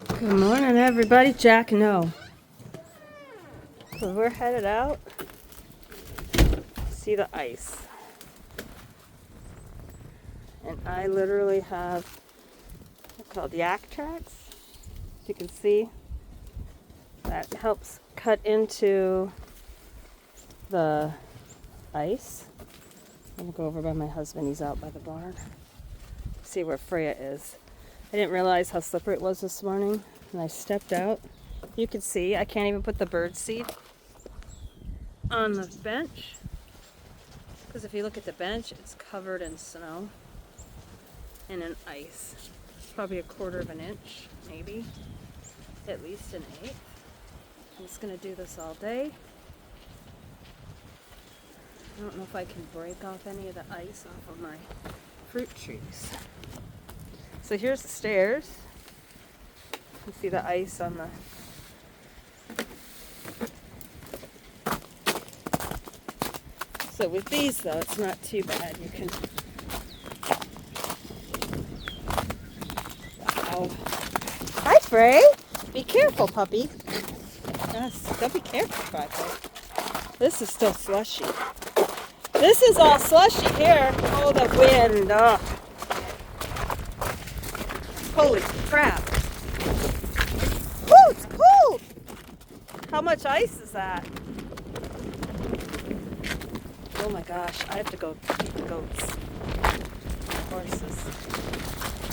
Good morning, everybody. Jack, no. So we're headed out. See the ice. And I literally have what's called yak tracks. You can see that helps cut into the ice. I'm gonna go over by my husband. He's out by the barn. See where Freya is. I didn't realize how slippery it was this morning, and I stepped out. You can see I can't even put the bird seed on the bench, because if you look at the bench, it's covered in snow and in ice. Probably a quarter of an inch, maybe at least an eighth. I'm just gonna do this all day. I don't know if I can break off any of the ice off of my fruit trees. So here's the stairs. You see the ice on the So with these though, it's not too bad. You can Wow. Hi Frey! Be careful, puppy. Yes, don't be careful, Frey. This is still slushy. This is all slushy here. Oh, the wind. Oh. Holy crap. Woo, it's cold. How much ice is that? Oh my gosh, I have to go feed the goats. The horses.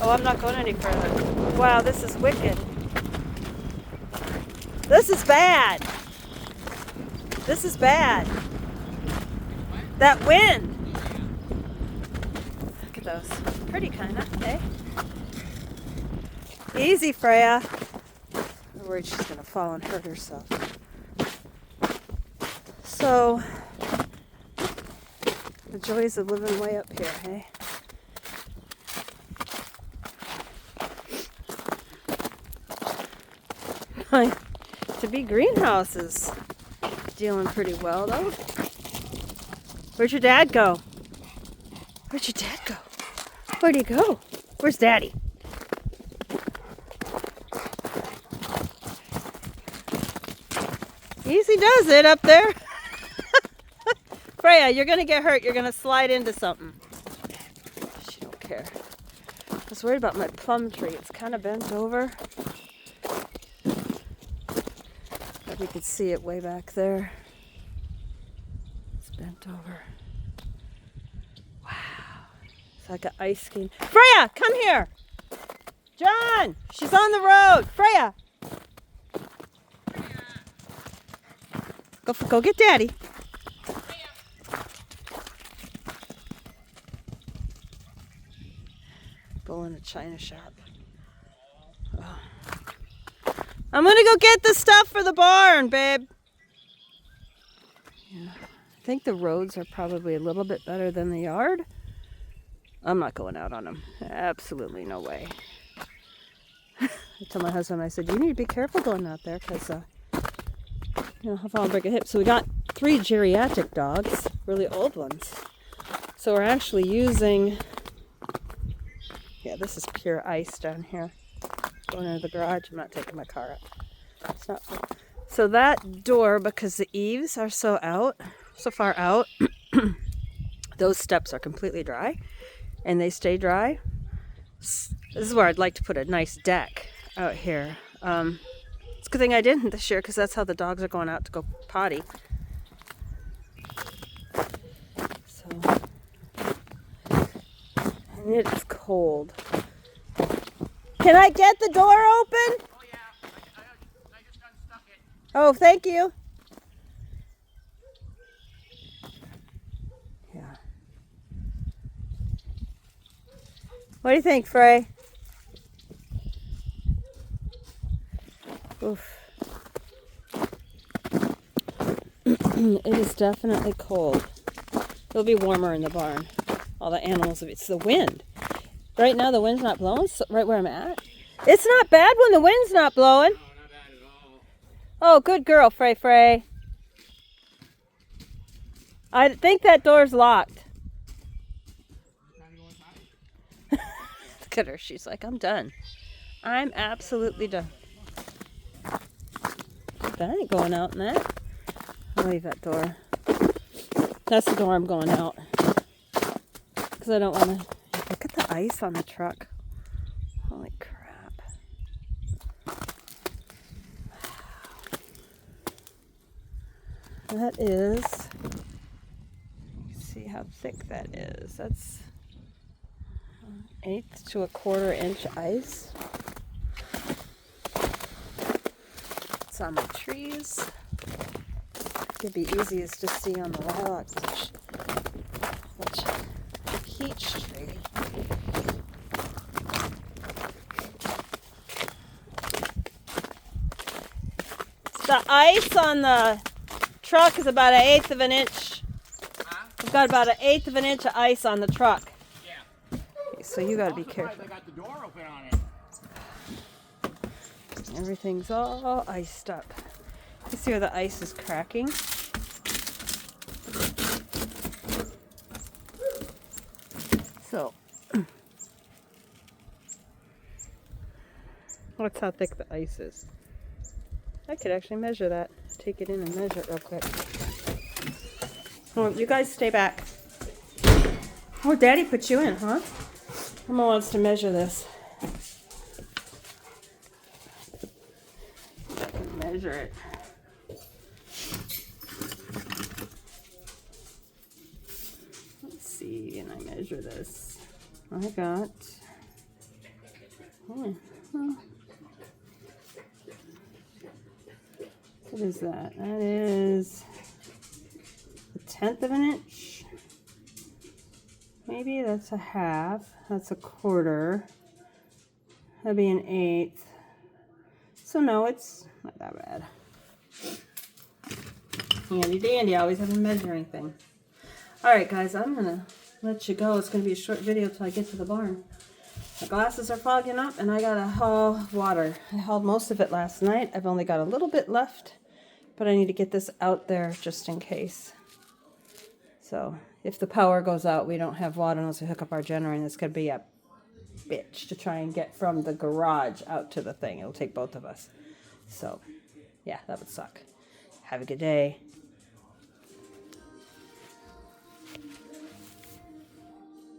Oh, I'm not going any further. Wow, this is wicked. This is bad. This is bad. That wind. Look at those. Pretty kinda, eh? Easy, Freya. I'm worried she's gonna fall and hurt herself. So, the joys of living way up here, hey? To be greenhouses, doing pretty well though. Where'd your dad go? Where'd your dad go? Where'd he go? Where's Daddy? Easy does it up there. Freya, you're gonna get hurt. You're gonna slide into something. She don't care. I was worried about my plum tree. It's kind of bent over. But you can see it way back there. It's bent over. Wow. It's like an ice skiing. Freya, come here. John, she's on the road. Freya. Go get Daddy. Bull in a china shop. Oh. I'm gonna go get the stuff for the barn, babe. Yeah. I think the roads are probably a little bit better than the yard. I'm not going out on them. Absolutely no way. I told my husband, I said, you need to be careful going out there because I'll fall and break a hip. So we got 3 geriatric dogs, really old ones. So we're actually using, yeah, this is pure ice down here. Going into the garage, I'm not taking my car up. It's not fun. So that door, because the eaves are so far out, those steps are completely dry, and they stay dry. This is where I'd like to put a nice deck out here. It's a good thing I didn't this year because that's how the dogs are going out to go potty. So, and it is cold. Can I get the door open? Oh yeah, I just unstuck it. Oh, thank you. Yeah. What do you think, Frey? Oof. It is definitely cold. It'll be warmer in the barn. All the animals, it's the wind. Right now the wind's not blowing, so right where I'm at. It's not bad when the wind's not blowing. No, not bad at all. Oh, good girl, Frey. I think that door's locked. Look at her. She's like, I'm done. I'm absolutely done. That ain't going out in that. I'll leave that door. That's the door I'm going out. Because I don't want to... Look at the ice on the truck. Holy crap. That is... See how thick that is. That's 1/8 to 1/4 inch ice. It's on my trees. It'd be easiest to see on the lilacs, which the peach tree. The ice on the truck is about 1/8 of an inch. We've got about 1/8 of an inch of ice on the truck. Yeah. Okay, so you gotta be I'm surprised careful. I got the door open on it. Everything's all iced up. You see where the ice is cracking? So, that's how thick the ice is. I could actually measure that. Take it in and measure it real quick. Oh, you guys stay back. Oh, Daddy put you in, huh? Mama wants to measure this. I can measure it. Let's see, and I measure this. I got... Oh, oh. What is that? That is 1/10 of an inch. Maybe that's 1/2. That's 1/4. That'd be 1/8. So no, it's not that bad. Handy dandy, always have a measuring thing. Alright guys, I'm gonna let you go. It's gonna be a short video till I get to the barn. My glasses are fogging up and I gotta haul water. I hauled most of it last night. I've only got a little bit left, but I need to get this out there just in case. So if the power goes out, we don't have water unless we hook up our generator, and it's gonna be a bitch to try and get from the garage out to the thing. It'll take both of us. So yeah, that would suck. Have a good day.